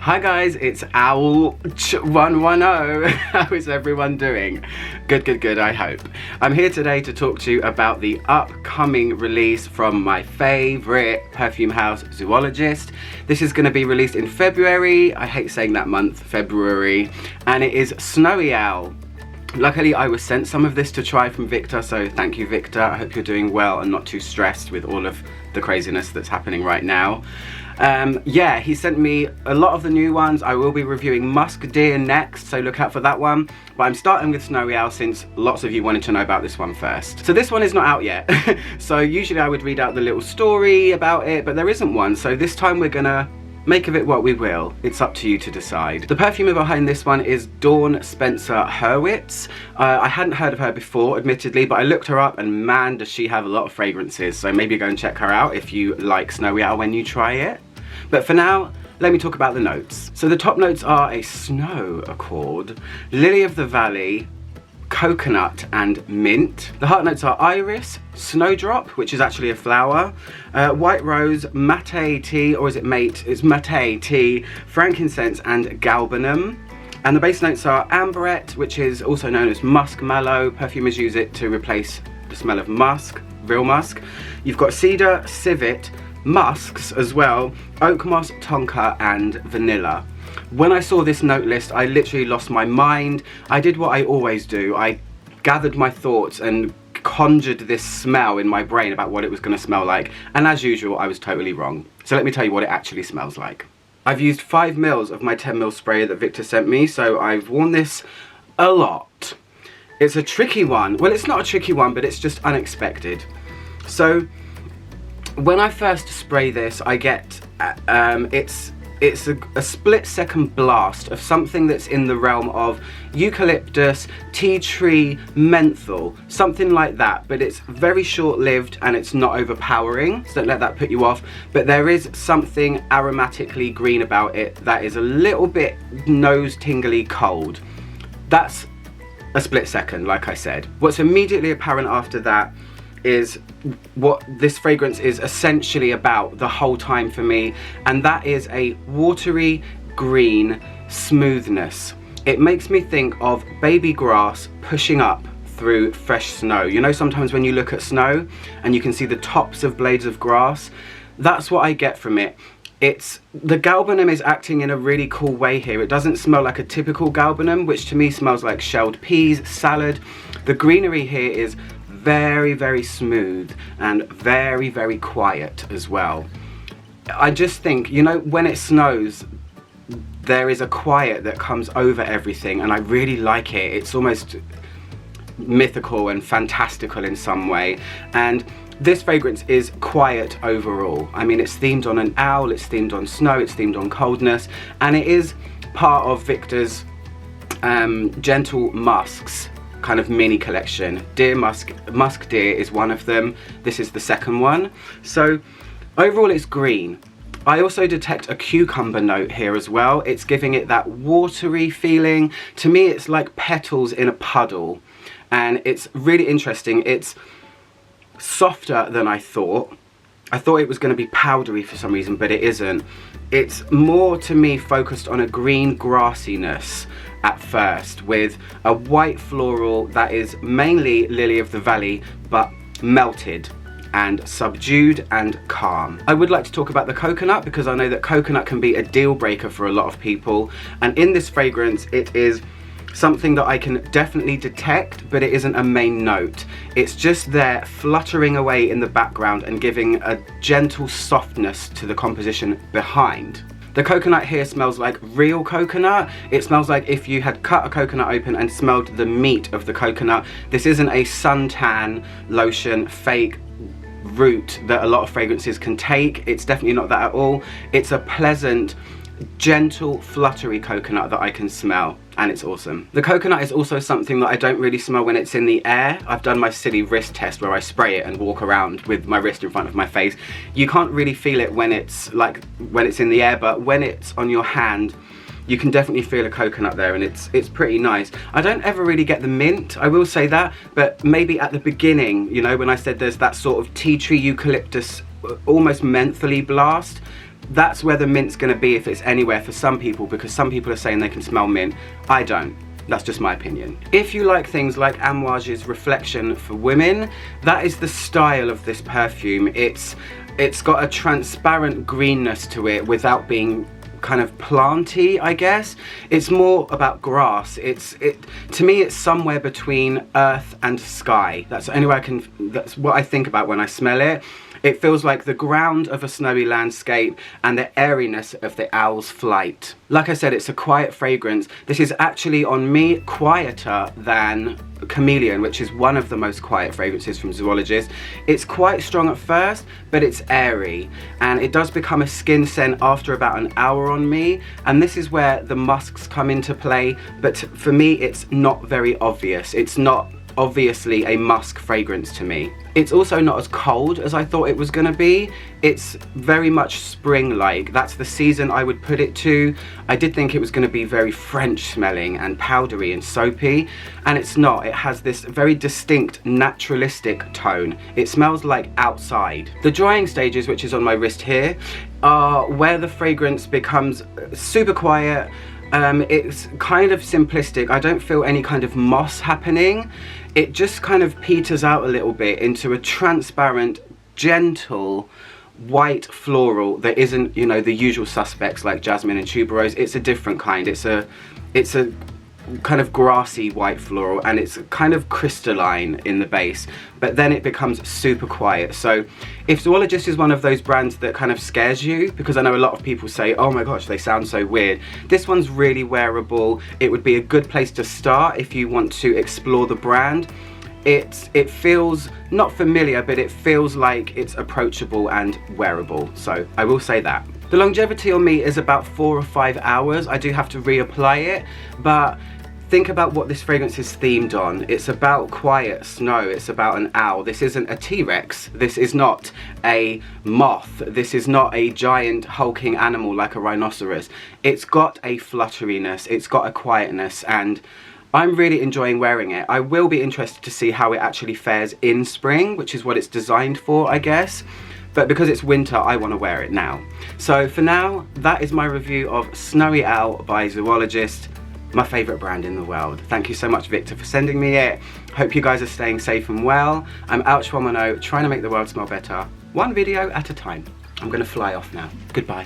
Hi guys, it's Owl110. How is everyone doing? Good, I hope. I'm here today to talk to you about the upcoming release from my favourite perfume house, Zoologist. This is going to be released in February. I hate saying that month, February. And it is Snowy Owl. Luckily, I was sent some of this to try from Victor, so thank you, Victor. I hope you're doing well and not too stressed with all of the craziness that's happening right now. Yeah, he sent me a lot of the new ones. I will be reviewing Musk Deer next, so look out for that one. But I'm starting with Snowy Owl since lots of you wanted to know about this one first. So this one is not out yet. So usually I would read out the little story about it, but there isn't one. So this time we're gonna make of it what we will. It's up to you to decide. The perfumer behind this one is Dawn Spencer Hurwitz. I hadn't heard of her before, admittedly, but I looked her up and man, does she have a lot of fragrances. So maybe go and check her out if you like Snowy Owl when you try it. But for now, let me talk about the notes. So the top notes are a snow accord, lily of the valley, coconut and mint. The heart notes are iris, snowdrop, which is actually a flower, white rose, mate tea, or is it mate? It's mate tea, frankincense and galbanum. And the base notes are amberette, which is also known as musk mallow. Perfumers use it to replace the smell of musk, real musk. You've got cedar, civet, musks as well, oak moss, tonka and vanilla. When I saw this note list, I literally lost my mind. I did what I always do. I gathered my thoughts and conjured this smell in my brain about what it was going to smell like, and as usual I was totally wrong. So let me tell you what it actually smells like. I've used 5 mils of my 10 ml spray that Victor sent me, so I've worn this a lot. It's a tricky one. Well, it's not a tricky one, but it's just unexpected. So when I first spray this, I get it's a split-second blast of something that's in the realm of eucalyptus, tea tree, menthol, something like that, but it's very short-lived and it's not overpowering, so don't let that put you off. But there is something aromatically green about it that is a little bit nose-tingly cold. That's a split second, like I said. What's immediately apparent after that is what this fragrance is essentially about the whole time for me, and that is a watery green smoothness. It makes me think of baby grass pushing up through fresh snow. You know, sometimes when you look at snow and you can see the tops of blades of grass, that's what I get from it. The galbanum is acting in a really cool way here. It doesn't smell like a typical galbanum, which to me smells like shelled peas, salad. The greenery here is very smooth and very quiet as well. I just think, you know, when it snows, there is a quiet that comes over everything, and I really like it. It's almost mythical and fantastical in some way, and this fragrance is quiet overall. I mean, it's themed on an owl, it's themed on snow, it's themed on coldness, and it is part of Victor's gentle musks kind of mini collection. Musk Deer is one of them. This is the second one. So overall it's green. I also detect a cucumber note here as well. It's giving it that watery feeling. To me it's like petals in a puddle, and it's really interesting. It's softer than I thought. I thought it was going to be powdery for some reason, but it isn't. It's more, to me, focused on a green grassiness at first, with a white floral that is mainly lily of the valley, but melted and subdued and calm. I would like to talk about the coconut, because I know that coconut can be a deal breaker for a lot of people, and in this fragrance it is something that I can definitely detect, but it isn't a main note. It's just there fluttering away in the background and giving a gentle softness to the composition behind. The coconut here smells like real coconut. It smells like if you had cut a coconut open and smelled the meat of the coconut. This isn't a suntan lotion fake route that a lot of fragrances can take. It's definitely not that at all. It's a pleasant, gentle, fluttery coconut that I can smell, and it's awesome. The coconut is also something that I don't really smell when it's in the air. I've done my silly wrist test where I spray it and walk around with my wrist in front of my face. You can't really feel it when it's in the air, but when it's on your hand, you can definitely feel a coconut there, and it's pretty nice. I don't ever really get the mint, I will say that, but maybe at the beginning, you know, when I said there's that sort of tea tree eucalyptus, almost mentholy blast, that's where the mint's gonna be if it's anywhere for some people, because some people are saying they can smell mint. I don't. That's just my opinion. If you like things like Amouage's Reflection for women, that is the style of this perfume. It's got a transparent greenness to it without being kind of planty, I guess. It's more about grass. To me, it's somewhere between earth and sky. That's the only way that's what I think about when I smell it. It feels like the ground of a snowy landscape and the airiness of the owl's flight. Like I said, it's a quiet fragrance. This is actually, on me, quieter than Chameleon, which is one of the most quiet fragrances from Zoologist. It's quite strong at first, but it's airy, and it does become a skin scent after about an hour on me, and this is where the musks come into play, but for me, it's not very obvious. It's not obviously a musk fragrance to me. It's also not as cold as I thought it was gonna be. It's very much spring-like. That's the season I would put it to. I did think it was gonna be very French smelling and powdery and soapy, and it's not. It has this very distinct naturalistic tone. It smells like outside. The drying stages, which is on my wrist here, are where the fragrance becomes super quiet. It's kind of simplistic. I don't feel any kind of moss happening. It just kind of peters out a little bit into a transparent, gentle, white floral that isn't, you know, the usual suspects like jasmine and tuberose. It's a different kind. It's a kind of grassy white floral, and it's kind of crystalline in the base, but then it becomes super quiet. So if Zoologist is one of those brands that kind of scares you, because I know a lot of people say, oh my gosh, they sound so weird, this one's really wearable. It would be a good place to start if you want to explore the brand. It feels not familiar, but it feels like it's approachable and wearable, so I will say that. The longevity on me is about 4 or 5 hours. I do have to reapply it, but think about what this fragrance is themed on. It's about quiet snow. It's about an owl. This isn't a T-Rex. This is not a moth. This is not a giant hulking animal like a rhinoceros. It's got a flutteriness. It's got a quietness, and I'm really enjoying wearing it. I will be interested to see how it actually fares in spring, which is what it's designed for, I guess. But because it's winter, I want to wear it now. So for now, that is my review of Snowy Owl by Zoologist, my favourite brand in the world. Thank you so much, Victor, for sending me it. Hope you guys are staying safe and well. I'm Ouch110, trying to make the world smell better, one video at a time. I'm going to fly off now. Goodbye.